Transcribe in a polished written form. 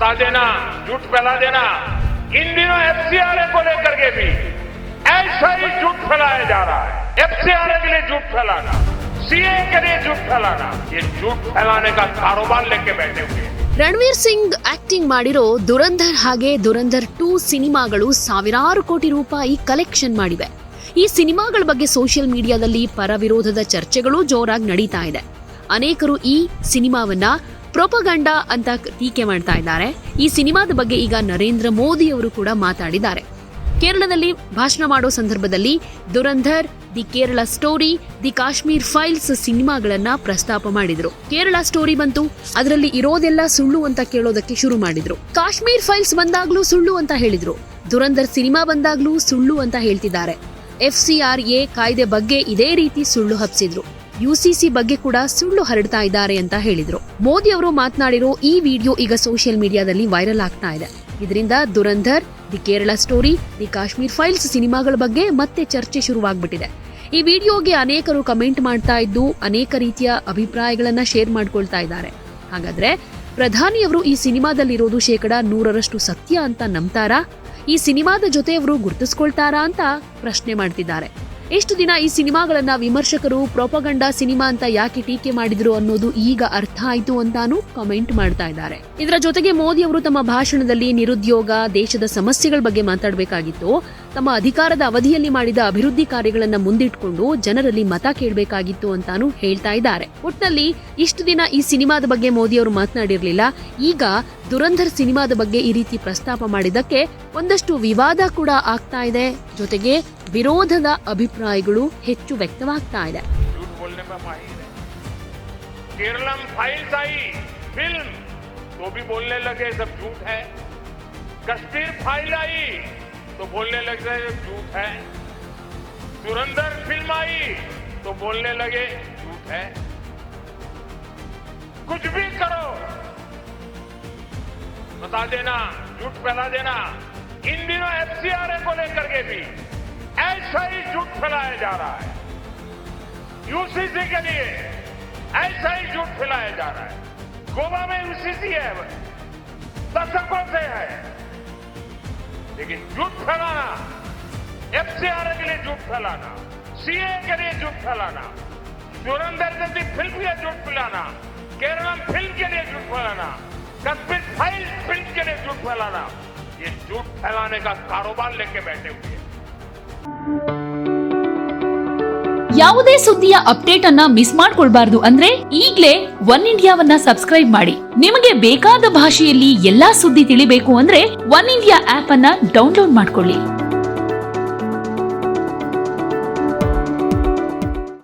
बता देना, झूठ फैला देना। इन दिनों एफसीआरए को लेकर के भी ऐसा ही झूठ फैलाया जा रहा है। एफसीआरए के लिए झूठ फैलाना, सीए के लिए झूठ फैलाना, ये झूठ फैलाने का कारोबार लेके बैठे हुए हैं। ರಣವೀರ್ ಸಿಂಗ್ ಆಕ್ಟಿಂಗ್ ಮಾಡಿರೋ ದುರಂಧರ್ ಹಾಗೆ ದುರಂಧರ್ 2 ಸಿನಿಮಾಗಳು ಸಾವಿರಾರು ಕೋಟಿ ರೂಪಾಯಿ ಕಲೆಕ್ಷನ್ ಮಾಡಿವೆ. ಈ ಸಿನಿಮಾಗಳ ಬಗ್ಗೆ ಸೋಷಿಯಲ್ ಮೀಡಿಯಾದಲ್ಲಿ ಪರವಿರೋಧದ ಚರ್ಚೆಗಳು ಜೋರಾಗಿ ನಡೀತಾ ಇದೆ. ಅನೇಕರು ಈ ಸಿನಿಮಾವನ್ನ ಪ್ರೊಪಗಂಡಾ ಅಂತ ಟೀಕೆ ಮಾಡ್ತಾ ಇದ್ದಾರೆ. ಈ ಸಿನಿಮಾದ ಬಗ್ಗೆ ಈಗ ನರೇಂದ್ರ ಮೋದಿ ಅವರು ಕೂಡ ಮಾತಾಡಿದ್ದಾರೆ. ಕೇರಳದಲ್ಲಿ ಭಾಷಣ ಮಾಡೋ ಸಂದರ್ಭದಲ್ಲಿ Dhurandhar, the Kerala story, the Kashmir files ಸಿನಿಮಾಗಳನ್ನ ಪ್ರಸ್ತಾಪ ಮಾಡಿದ್ರು. ಕೇರಳ ಸ್ಟೋರಿ ಬಂತು, ಅದರಲ್ಲಿ ಇರೋದೆಲ್ಲ ಸುಳ್ಳು ಅಂತ ಕೇಳೋದಕ್ಕೆ ಶುರು ಮಾಡಿದ್ರು. ಕಾಶ್ಮೀರ್ ಫೈಲ್ಸ್ ಬಂದಾಗ್ಲೂ ಸುಳ್ಳು ಅಂತ ಹೇಳಿದ್ರು. ದುರಂಧರ್ ಸಿನಿಮಾ ಬಂದಾಗ್ಲೂ ಸುಳ್ಳು ಅಂತ ಹೇಳ್ತಿದ್ದಾರೆ. ಎಫ್ಸಿಆರ್ಎ ಕಾಯ್ದೆ ಬಗ್ಗೆ ಇದೇ ರೀತಿ ಸುಳ್ಳು ಹಬ್ಸಿದ್ರು. ಯುಸಿಸಿ ಬಗ್ಗೆ ಕೂಡ ಸುಳ್ಳು ಹರಡ್ತಾ ಇದ್ದಾರೆ ಅಂತ ಹೇಳಿದ್ರು. ಮೋದಿ ಅವರು ಮಾತನಾಡಿರೋ ಈ ವಿಡಿಯೋ ಈಗ ಸೋಷಿಯಲ್ ಮೀಡಿಯಾದಲ್ಲಿ ವೈರಲ್ ಆಗ್ತಾ ಇದೆ. ಇದರಿಂದ Dhurandhar, the Kerala story, the Kashmir files ಸಿನಿಮಾಗಳ ಬಗ್ಗೆ ಮತ್ತೆ ಚರ್ಚೆ ಶುರುವಾಗ್ಬಿಟ್ಟಿದೆ. ಈ ವಿಡಿಯೋಗೆ ಅನೇಕರು ಕಮೆಂಟ್ ಮಾಡ್ತಾ ಇದ್ದು ಅನೇಕ ರೀತಿಯ ಅಭಿಪ್ರಾಯಗಳನ್ನ ಶೇರ್ ಮಾಡ್ಕೊಳ್ತಾ ಇದ್ದಾರೆ. ಹಾಗಾದ್ರೆ ಪ್ರಧಾನಿಯವರು ಈ ಸಿನಿಮಾದಲ್ಲಿರೋದು 100% ಸತ್ಯ ಅಂತ ನಂಬ್ತಾರಾ? ಈ ಸಿನಿಮಾದ ಜೊತೆ ಅವರು ಗುರುತಿಸ್ಕೊಳ್ತಾರಾ ಅಂತ ಪ್ರಶ್ನೆ ಮಾಡ್ತಿದ್ದಾರೆ. ಎಷ್ಟು ದಿನ ಈ ಸಿನಿಮಾಗಳನ್ನ ವಿಮರ್ಶಕರು ಪ್ರೊಪಗಂಡಾ ಸಿನಿಮಾ ಅಂತ ಯಾಕೆ ಟೀಕೆ ಮಾಡಿದ್ರು ಅನ್ನೋದು ಈಗ ಅರ್ಥ ಆಯ್ತು ಅಂತಾನು ಕಮೆಂಟ್ ಮಾಡ್ತಾ ಇದ್ದಾರೆ. ಇದರ ಜೊತೆಗೆ ಮೋದಿ ಅವರು ತಮ್ಮ ಭಾಷಣದಲ್ಲಿ ನಿರುದ್ಯೋಗ, ದೇಶದ ಸಮಸ್ಯೆಗಳ ಬಗ್ಗೆ ಮಾತಾಡಬೇಕಾಗಿತ್ತು. ತಮ್ಮ ಅಧಿಕಾರದ ಅವಧಿಯಲ್ಲಿ ಮಾಡಿದ ಅಭಿವೃದ್ಧಿ ಕಾರ್ಯಗಳನ್ನ ಮುಂದಿಟ್ಕೊಂಡು ಜನರಲ್ಲಿ ಮತ ಕೇಳಬೇಕಾಗಿತ್ತು ಅಂತಾನು ಹೇಳ್ತಾ ಇದ್ದಾರೆ. ಒಟ್ನಲ್ಲಿ ಇಷ್ಟು ದಿನ ಈ ಸಿನಿಮಾದ ಬಗ್ಗೆ ಮೋದಿ ಅವರು ಮಾತನಾಡಿರ್ಲಿಲ್ಲ. ಈಗ ದುರಂಧರ್ ಸಿನಿಮಾದ ಬಗ್ಗೆ ಈ ರೀತಿ ಪ್ರಸ್ತಾಪ ಮಾಡಿದ್ದಕ್ಕೆ ಒಂದಷ್ಟು ವಿವಾದ ಕೂಡ ಆಗ್ತಾ ಇದೆ. ಜೊತೆಗೆ ವಿರೋಧದ ಅಭಿಪ್ರಾಯಗಳು ಹೆಚ್ಚು ವ್ಯಕ್ತವಾಗ್ತಾ ಇದೆ. केरलम फाइल्स आई फिल्म तो भी बोलने लगे सब झूठ है। कश्मीर फाइल आई तो बोलने लगे झूठ है। धुरंधर फिल्म आई तो बोलने लगे झूठ है। कुछ भी करो, बता देना, झूठ फैला देना। इन दिनों एफसीआरए को लेकर के भी ऐसा ही झूठ फैलाया जा रहा है। यूसीसी के लिए ऐसा ही झूठ फैलाया जा रहा है। गोवा में यूसीसी है, दशकों से है, लेकिन झूठ फैलाना, एफसीआरए के लिए झूठ फैलाना, सीए के लिए झूठ फैलाना, धुरंधर जैसी फिल्म के लिए झूठ फैलाना, केरलम फिल्म के लिए झूठ फैलाना, कश्मीर फाइल फिल्म के लिए झूठ फैलाना, ये झूठ फैलाने का कारोबार लेके बैठे हुए हैं। ಯಾವುದೇ ಸುದ್ದಿಯ ಅಪ್ಡೇಟ್ ಅನ್ನ ಮಿಸ್ ಮಾಡ್ಕೊಳ್ಬಾರ್ದು ಅಂದ್ರೆ ಈಗ್ಲೇ ಒನ್ ಇಂಡಿಯಾವನ್ನ ಸಬ್ಸ್ಕ್ರೈಬ್ ಮಾಡಿ. ನಿಮಗೆ ಬೇಕಾದ ಭಾಷೆಯಲ್ಲಿ ಎಲ್ಲಾ ಸುದ್ದಿ ತಿಳಿಬೇಕು ಅಂದ್ರೆ ಒನ್ ಇಂಡಿಯಾ ಆಪ್ ಅನ್ನ ಡೌನ್ಲೋಡ್ ಮಾಡ್ಕೊಳ್ಳಿ.